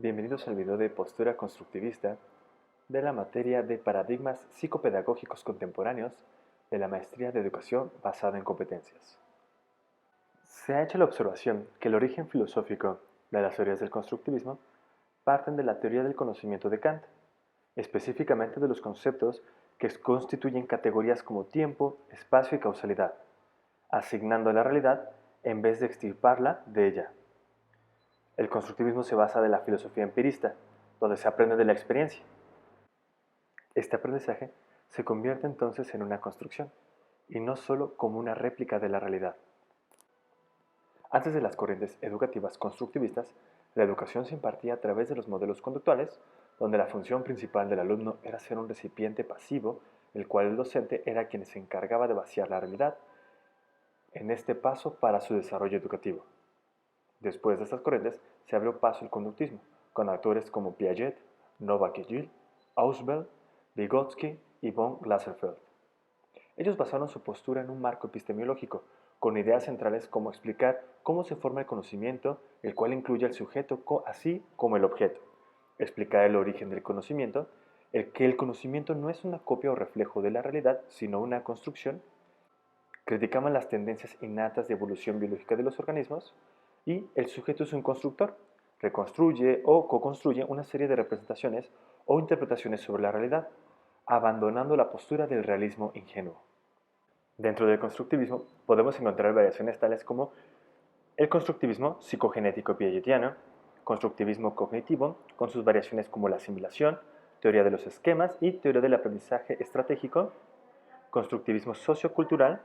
Bienvenidos al video de postura constructivista de la materia de paradigmas psicopedagógicos contemporáneos de la maestría de educación basada en competencias. Se ha hecho la observación que el origen filosófico de las teorías del constructivismo parten de la teoría del conocimiento de Kant, específicamente de los conceptos que constituyen categorías como tiempo, espacio y causalidad, asignando a la realidad en vez de extirparla de ella. El constructivismo se basa de la filosofía empirista, donde se aprende de la experiencia. Este aprendizaje se convierte entonces en una construcción, y no solo como una réplica de la realidad. Antes de las corrientes educativas constructivistas, la educación se impartía a través de los modelos conductuales, donde la función principal del alumno era ser un recipiente pasivo, el cual el docente era quien se encargaba de vaciar la realidad en este paso para su desarrollo educativo. Después de estas corrientes se abrió paso el conductismo, con autores como Piaget, Novak-Gilles, Ausubel, Vygotsky y von Glaserfeld. Ellos basaron su postura en un marco epistemológico, con ideas centrales como explicar cómo se forma el conocimiento, el cual incluye al sujeto así como el objeto, explicar el origen del conocimiento, que el conocimiento no es una copia o reflejo de la realidad, sino una construcción. Criticaban las tendencias innatas de evolución biológica de los organismos, y el sujeto es un constructor, reconstruye o co-construye una serie de representaciones o interpretaciones sobre la realidad, abandonando la postura del realismo ingenuo. Dentro del constructivismo podemos encontrar variaciones tales como el constructivismo psicogenético piagetiano, constructivismo cognitivo, con sus variaciones como la asimilación, teoría de los esquemas y teoría del aprendizaje estratégico, constructivismo sociocultural,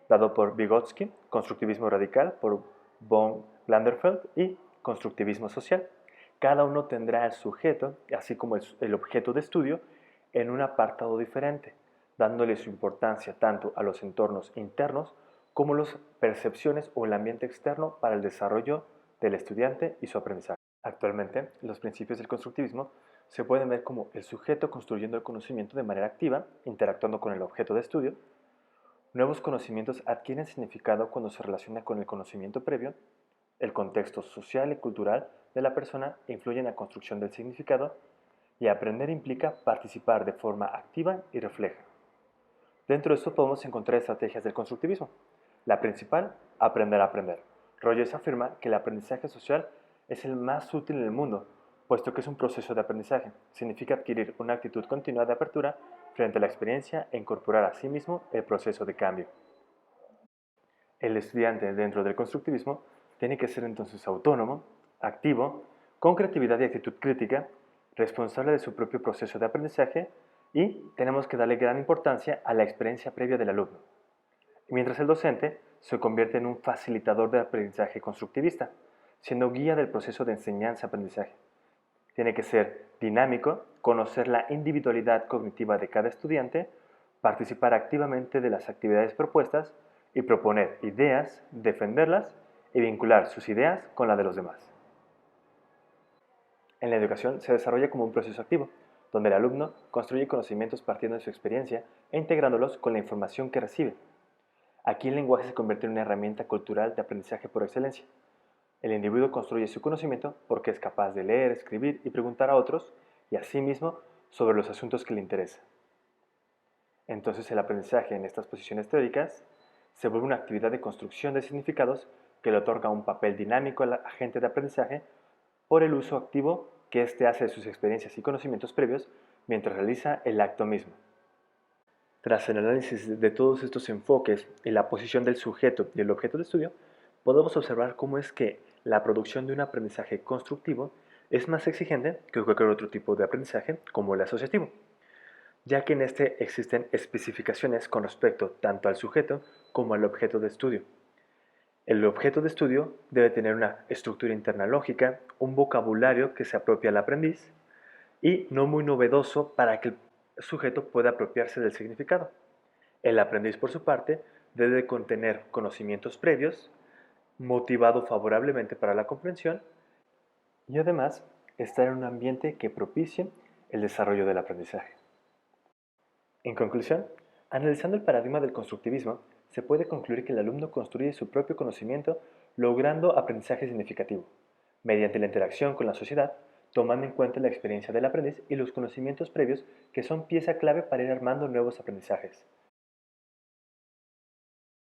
dado por Vygotsky, constructivismo radical por von Landerfeld y constructivismo social. Cada uno tendrá el sujeto, así como el objeto de estudio, en un apartado diferente, dándole su importancia tanto a los entornos internos como las percepciones o el ambiente externo para el desarrollo del estudiante y su aprendizaje. Actualmente, los principios del constructivismo se pueden ver como el sujeto construyendo el conocimiento de manera activa, interactuando con el objeto de estudio. Nuevos conocimientos adquieren significado cuando se relaciona con el conocimiento previo. El contexto social y cultural de la persona influye en la construcción del significado, y aprender implica participar de forma activa y refleja. Dentro de esto podemos encontrar estrategias del constructivismo. La principal, aprender a aprender. Rogers afirma que el aprendizaje social es el más útil en el mundo, puesto que es un proceso de aprendizaje. Significa adquirir una actitud continua de apertura frente a la experiencia e incorporar a sí mismo el proceso de cambio. El estudiante dentro del constructivismo tiene que ser entonces autónomo, activo, con creatividad y actitud crítica, responsable de su propio proceso de aprendizaje, y tenemos que darle gran importancia a la experiencia previa del alumno. Mientras el docente se convierte en un facilitador de aprendizaje constructivista, siendo guía del proceso de enseñanza-aprendizaje. Tiene que ser dinámico, conocer la individualidad cognitiva de cada estudiante, participar activamente de las actividades propuestas y proponer ideas, defenderlas y vincular sus ideas con la de los demás. En la educación se desarrolla como un proceso activo, donde el alumno construye conocimientos partiendo de su experiencia e integrándolos con la información que recibe. Aquí el lenguaje se convierte en una herramienta cultural de aprendizaje por excelencia. El individuo construye su conocimiento porque es capaz de leer, escribir y preguntar a otros y a sí mismo sobre los asuntos que le interesan. Entonces el aprendizaje en estas posiciones teóricas se vuelve una actividad de construcción de significados que le otorga un papel dinámico al agente de aprendizaje por el uso activo que éste hace de sus experiencias y conocimientos previos mientras realiza el acto mismo. Tras el análisis de todos estos enfoques y la posición del sujeto y el objeto de estudio, podemos observar cómo es que la producción de un aprendizaje constructivo es más exigente que cualquier otro tipo de aprendizaje, como el asociativo, ya que en este existen especificaciones con respecto tanto al sujeto como al objeto de estudio. El objeto de estudio debe tener una estructura interna lógica, un vocabulario que se apropia al aprendiz y no muy novedoso para que el sujeto pueda apropiarse del significado. El aprendiz, por su parte, debe contener conocimientos previos, motivado favorablemente para la comprensión y además estar en un ambiente que propicie el desarrollo del aprendizaje. En conclusión, analizando el paradigma del constructivismo, se puede concluir que el alumno construye su propio conocimiento logrando aprendizaje significativo. Mediante la interacción con la sociedad, tomando en cuenta la experiencia del aprendiz y los conocimientos previos que son pieza clave para ir armando nuevos aprendizajes.